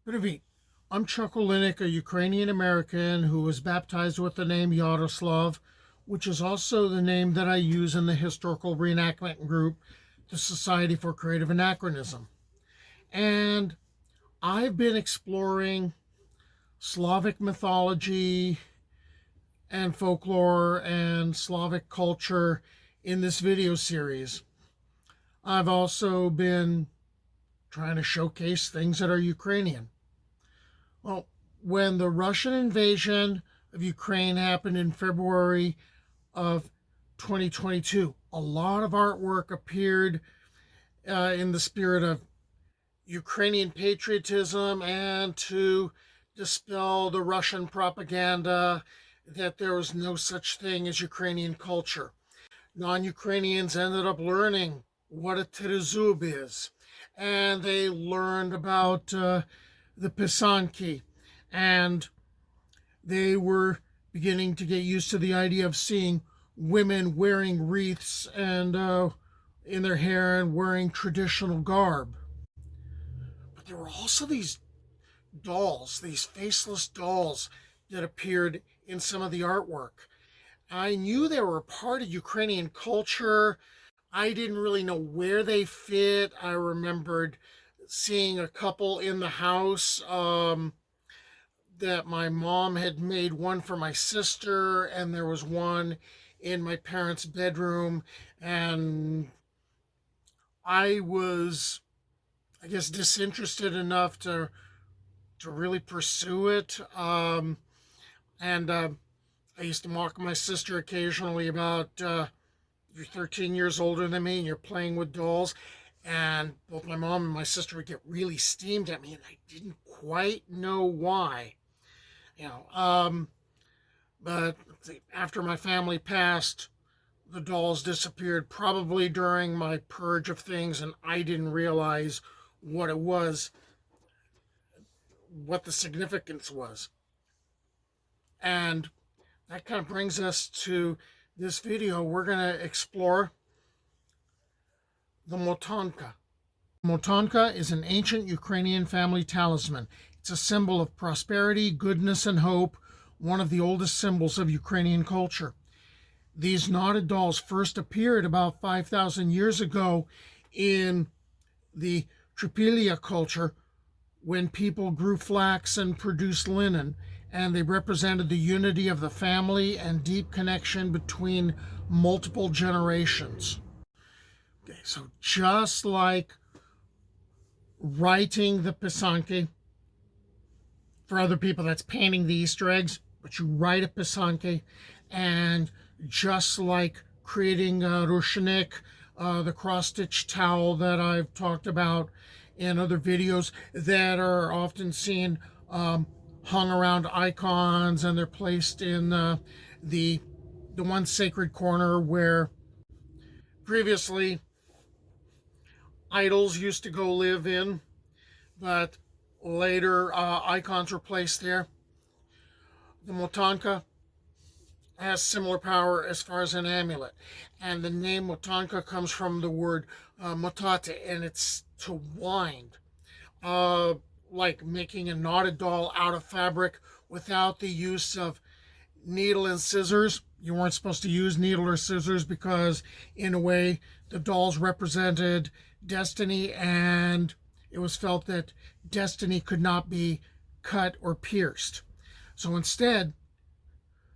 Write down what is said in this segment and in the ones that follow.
Привіт. I'm Chuck Olinik, a Ukrainian-American who was baptized with the name Yaroslav, which is also the name that I use in the historical reenactment group, the Society for Creative Anachronism. And I've been exploring Slavic mythology and folklore and Slavic culture in this video series. I've also been trying to showcase things that are Ukrainian. Well, when the Russian invasion of Ukraine happened in February of 2022, a lot of artwork appeared in the spirit of Ukrainian patriotism and to dispel the Russian propaganda that there was no such thing as Ukrainian culture. Non-Ukrainians ended up learning what a tirezub is, and they learned about the Pisanki, and they were beginning to get used to the idea of seeing women wearing wreaths and in their hair and wearing traditional garb. But there were also these dolls, these faceless dolls that appeared in some of the artwork. I knew they were a part of Ukrainian culture. I didn't really know where they fit. I remembered seeing a couple in the house that my mom had made one for my sister, and there was one in my parents' bedroom, and I was, I guess, disinterested enough to really pursue it. I used to mock my sister occasionally about you're 13 years older than me and you're playing with dolls. And both my mom and my sister would get really steamed at me, and I didn't quite know why. But after my family passed, the dolls disappeared, probably during my purge of things, and I didn't realize what it was, what the significance was. And that kind of brings us to this video. We're going to explore the Motanka. Motanka is an ancient Ukrainian family talisman. It's a symbol of prosperity, goodness, and hope, one of the oldest symbols of Ukrainian culture. These knotted dolls first appeared about 5,000 years ago in the Tripilia culture when people grew flax and produced linen, and they represented the unity of the family and deep connection between multiple generations. Okay, so just like writing the Pisanki, for other people that's painting the Easter eggs, but you write a Pisanki, and just like creating rushnik, the cross-stitch towel that I've talked about in other videos that are often seen hung around icons, and they're placed in the one sacred corner where previously idols used to go live in, but later icons were placed there. The Motanka has similar power as far as an amulet, and the name Motanka comes from the word motate, and it's to wind, like making a knotted doll out of fabric without the use of needle and scissors. You weren't supposed to use needle or scissors because, in a way, the dolls represented destiny, and it was felt that destiny could not be cut or pierced. So instead,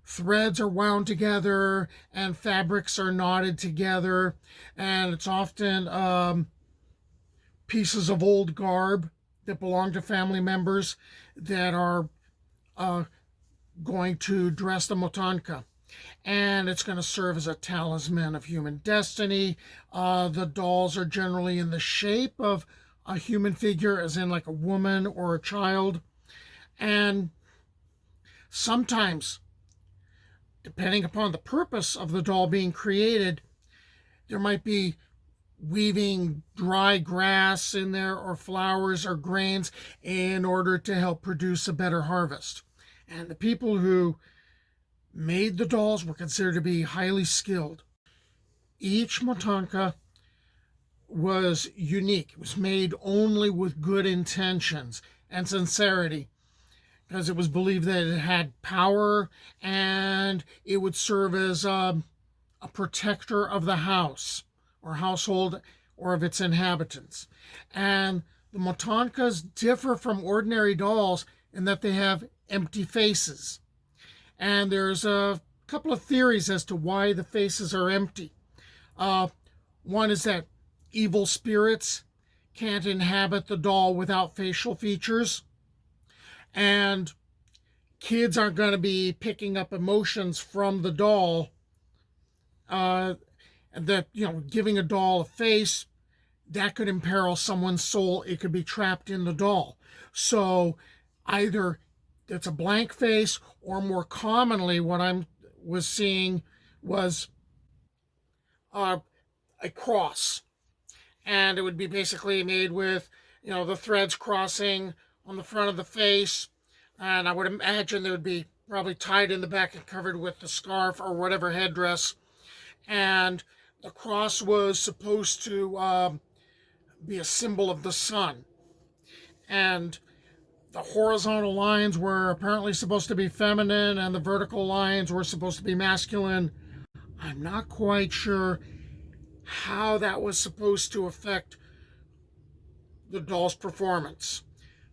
threads are wound together and fabrics are knotted together, and it's often pieces of old garb that belong to family members that are going to dress the Motanka. And it's going to serve as a talisman of human destiny. The dolls are generally in the shape of a human figure, as in like a woman or a child. And sometimes, depending upon the purpose of the doll being created, there might be weaving dry grass in there or flowers or grains in order to help produce a better harvest. And the people who made the dolls were considered to be highly skilled. Each Motanka was unique. It was made only with good intentions, and sincerity, because it was believed that it had power and it would serve as a protector of the house or household or of its inhabitants. And the Motankas differ from ordinary dolls in that they have empty faces. And there's a couple of theories as to why the faces are empty. One is that evil spirits can't inhabit the doll without facial features. And kids aren't going to be picking up emotions from the doll. That, giving a doll a face, that could imperil someone's soul. It could be trapped in the doll. So either it's a blank face, or more commonly what I was seeing was a cross. And it would be basically made with, the threads crossing on the front of the face. And I would imagine they would be probably tied in the back and covered with the scarf or whatever headdress. And the cross was supposed to be a symbol of the sun. And the horizontal lines were apparently supposed to be feminine, and the vertical lines were supposed to be masculine. I'm not quite sure how that was supposed to affect the doll's performance.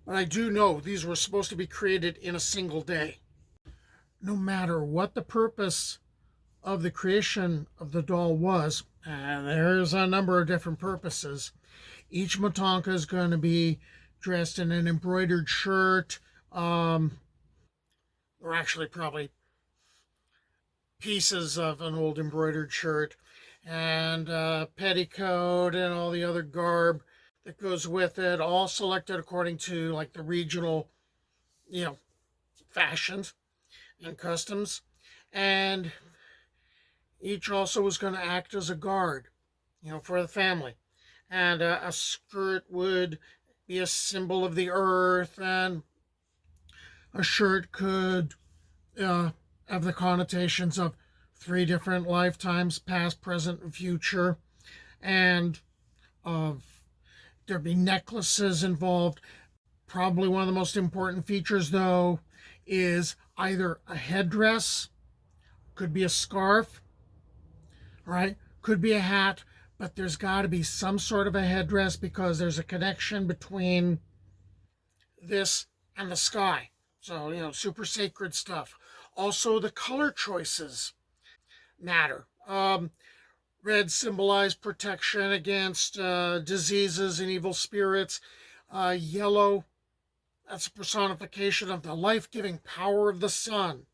But I do know these were supposed to be created in a single day. No matter what the purpose of the creation of the doll was, and there's a number of different purposes, each Motanka is going to be dressed in an embroidered shirt, or actually probably pieces of an old embroidered shirt, and petticoat and all the other garb that goes with it, all selected according to like the regional, fashions and customs. And each also was going to act as a guard, for the family. And a skirt would be a symbol of the earth, and a shirt could have the connotations of 3 different lifetimes, past, present, and future. And there'd be necklaces involved. Probably one of the most important features, though, is either a headdress, could be a scarf, right? Could be a hat, but there's got to be some sort of a headdress because there's a connection between this and the sky. So, super sacred stuff. Also, the color choices matter. Red symbolized protection against diseases and evil spirits. Yellow, that's a personification of the life-giving power of the sun.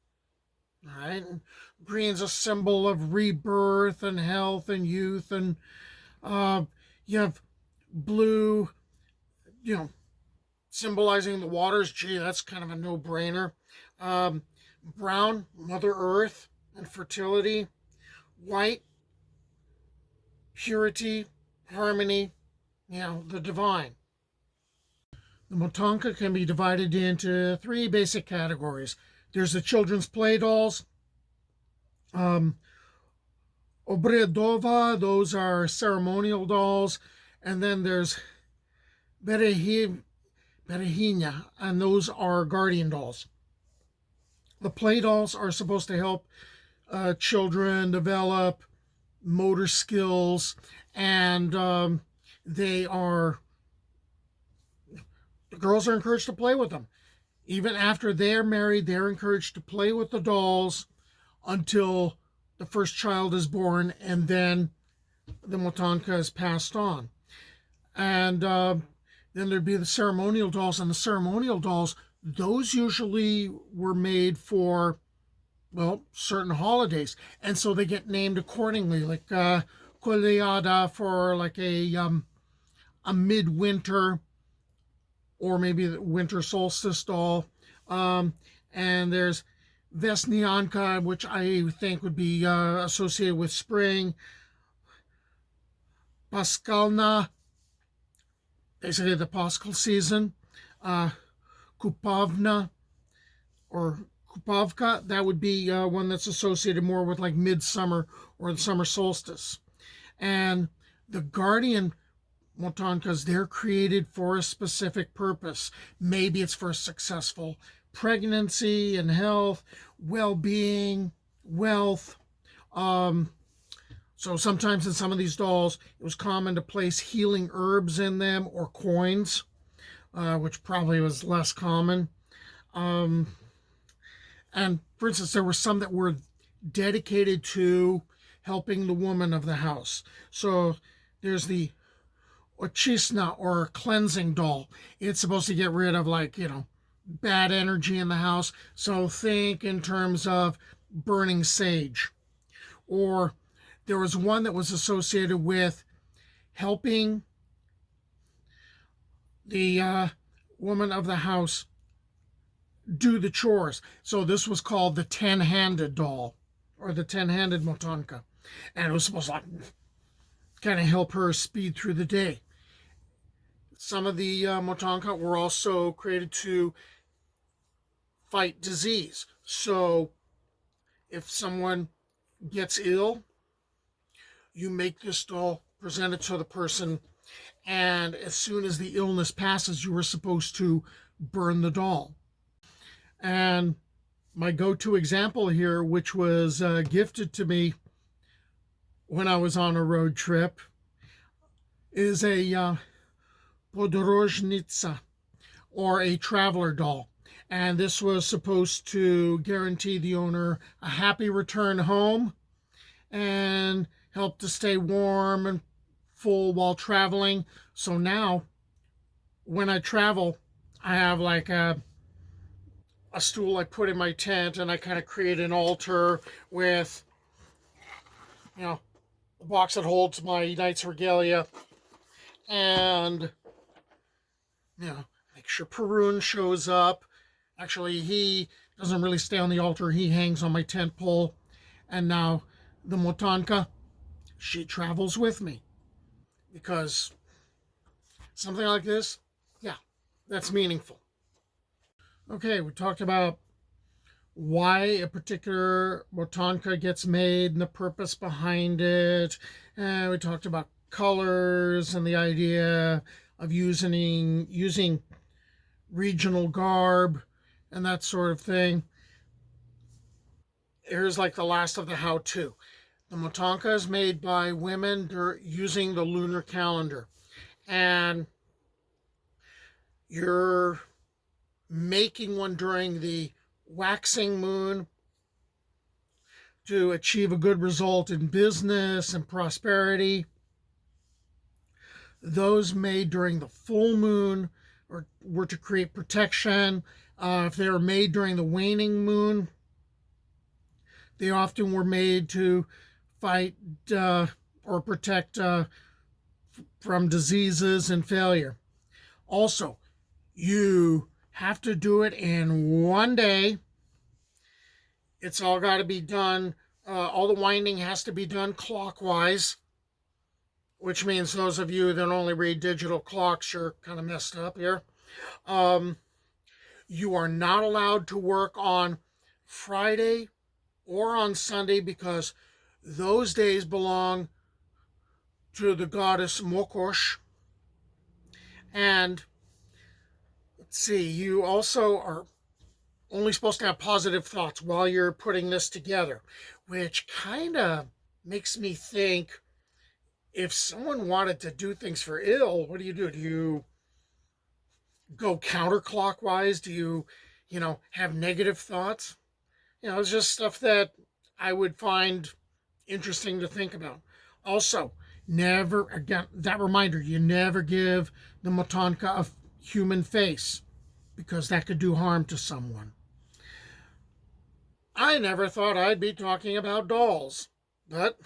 All right? And green's a symbol of rebirth and health and youth. And you have blue, symbolizing the waters. Gee, that's kind of a no-brainer. Brown, Mother Earth and fertility. White, purity, harmony, the divine. The Motanka can be divided into 3 basic categories. There's the children's play dolls. Obredova, those are ceremonial dolls. And then there's Berehina, and those are guardian dolls. The play dolls are supposed to help children develop motor skills, and the girls are encouraged to play with them. Even after they're married, they're encouraged to play with the dolls until the first child is born, and then the Motanka is passed on. And then there'd be the ceremonial dolls, and the ceremonial dolls, those usually were made for, certain holidays, and so they get named accordingly, like Koleada for like a midwinter or maybe the winter solstice doll. And there's Vesnyanka, which I think would be associated with spring. Paskalna, basically the Paschal season. Kupavna or Kupavka, that would be one that's associated more with like midsummer or the summer solstice. And the guardian Motankas, they're created for a specific purpose. Maybe it's for a successful pregnancy and health, well-being, wealth. So sometimes in some of these dolls, it was common to place healing herbs in them or coins, which probably was less common. Um, and for instance, there were some that were dedicated to helping the woman of the house. So there's the Ochisna, or cleansing doll. It's supposed to get rid of, bad energy in the house. So think in terms of burning sage. Or there was one that was associated with helping the woman of the house do the chores. So this was called the 10-handed doll, or the 10-handed Motanka. And it was supposed to kind of help her speed through the day. Some of the Motanka were also created to fight disease. So if someone gets ill, you make this doll, present it to the person, and as soon as the illness passes, you were supposed to burn the doll. And my go-to example here, which was gifted to me when I was on a road trip, is a Podorozhnitsa, or a traveler doll. And this was supposed to guarantee the owner a happy return home and help to stay warm and full while traveling. So now, when I travel, I have a stool I put in my tent, and I kind of create an altar with, a box that holds my knight's regalia, and make sure Perun shows up. Actually, he doesn't really stay on the altar. He hangs on my tent pole. And now the Motanka, she travels with me. Because something like this, that's meaningful. Okay, we talked about why a particular Motanka gets made and the purpose behind it. And we talked about colors and the idea of using regional garb and that sort of thing. Here's the last of the how-to. The Motanka is made by women using the lunar calendar. And you're making one during the waxing moon to achieve a good result in business and prosperity. Those made during the full moon were to create protection. If they were made during the waning moon, they often were made to fight or protect from diseases and failure. Also, you have to do it in one day. It's all got to be done. All the winding has to be done clockwise, which means those of you that only read digital clocks, you're kind of messed up here. You are not allowed to work on Friday or on Sunday, because those days belong to the goddess Mokosh. And let's see, you also are only supposed to have positive thoughts while you're putting this together, which kind of makes me think, if someone wanted to do things for ill, what do you do? Do you go counterclockwise? Do you, have negative thoughts? It's just stuff that I would find interesting to think about. Also, never, again, that reminder, you never give the Motanka a human face, because that could do harm to someone. I never thought I'd be talking about dolls, but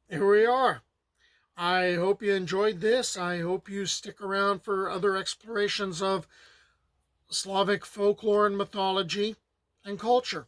here we are. I hope you enjoyed this. I hope you stick around for other explorations of Slavic folklore and mythology and culture.